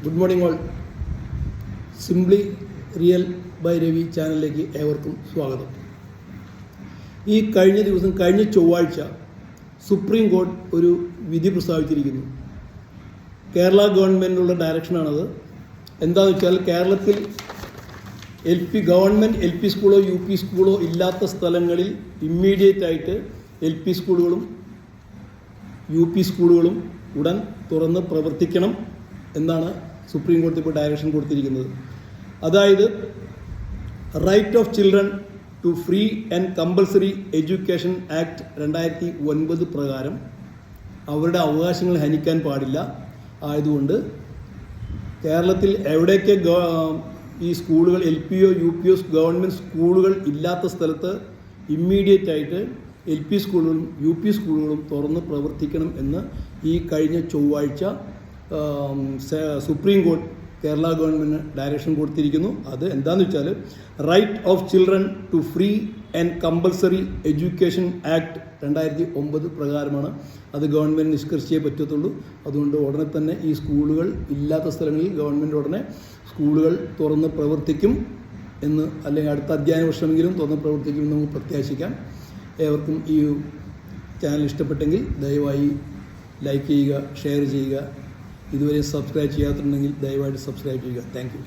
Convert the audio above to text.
Good morning all. Simply real by Ravi ചാനലിലേക്ക് ഏവർക്കും സ്വാഗതം. ഈ കഴിഞ്ഞ ചൊവ്വാഴ്ച സുപ്രീം കോടതി ഒരു വിധി പ്രസ്താവിച്ചിരിക്കുന്നു. കേരള ഗവൺമെൻറ്റിനുള്ള ഡയറക്ഷനാണത്. എന്താണെന്ന് വെച്ചാൽ കേരളത്തിൽ ഗവൺമെൻറ് എൽ പി സ്കൂളോ യു പി സ്കൂളോ ഇല്ലാത്ത സ്ഥലങ്ങളിൽ ഇമ്മീഡിയറ്റ് ആയിട്ട് എൽ പി സ്കൂളുകളും യു പി സ്കൂളുകളും ഉടൻ തുറന്ന് പ്രവർത്തിക്കണം എന്നാണ് സുപ്രീം കോടതി ഇപ്പോൾ ഡയറക്ഷൻ കൊടുത്തിരിക്കുന്നത്. അതായത് right of children to free and compulsory education act 2009 പ്രകാരം അവരുടെ അവകാശങ്ങൾ ഹനിക്കാൻ പാടില്ല. ആയതുകൊണ്ട് കേരളത്തിൽ എവിടെയൊക്കെ ഈ സ്കൂളുകൾ എൽ പി ഒ യു പി ഒ ഗവൺമെൻറ് സ്കൂളുകൾ ഇല്ലാത്ത സ്ഥലത്ത് ഇമ്മീഡിയറ്റ് ആയിട്ട് എൽ പി സ്കൂളുകളും യു പി സ്കൂളുകളും തുറന്ന് പ്രവർത്തിക്കണം എന്ന് ഈ കഴിഞ്ഞ ചൊവ്വാഴ്ച സുപ്രീം കോടതി കേരള ഗവൺമെൻറ്റിന് ഡയറക്ഷൻ കൊടുത്തിരിക്കുന്നു. അത് എന്താണെന്ന് വെച്ചാൽ right of children to free and compulsory education act 2009 പ്രകാരമാണ് അത് ഗവൺമെൻറ് നിഷ്കർഷിച്ചേ പറ്റത്തുള്ളൂ. അതുകൊണ്ട് ഉടനെ തന്നെ ഈ സ്കൂളുകൾ ഇല്ലാത്ത സ്ഥലങ്ങളിൽ ഗവൺമെൻറ് ഉടനെ സ്കൂളുകൾ തുറന്ന് പ്രവർത്തിക്കും എന്ന്, അല്ലെങ്കിൽ അടുത്ത അധ്യയന വർഷമെങ്കിലും തുറന്ന് പ്രവർത്തിക്കുമെന്ന് നമുക്ക് പ്രത്യാശിക്കാം. ഏവർക്കും ഈ ചാനൽ ഇഷ്ടപ്പെട്ടെങ്കിൽ ദയവായി ലൈക്ക് ചെയ്യുക, ഷെയർ ചെയ്യുക. ഇതുവരെ സബ്സ്ക്രൈബ് ചെയ്യാത്തുണ്ടെങ്കിൽ ദയവായിട്ട് സബ്സ്ക്രൈബ് ചെയ്യുക. Thank you.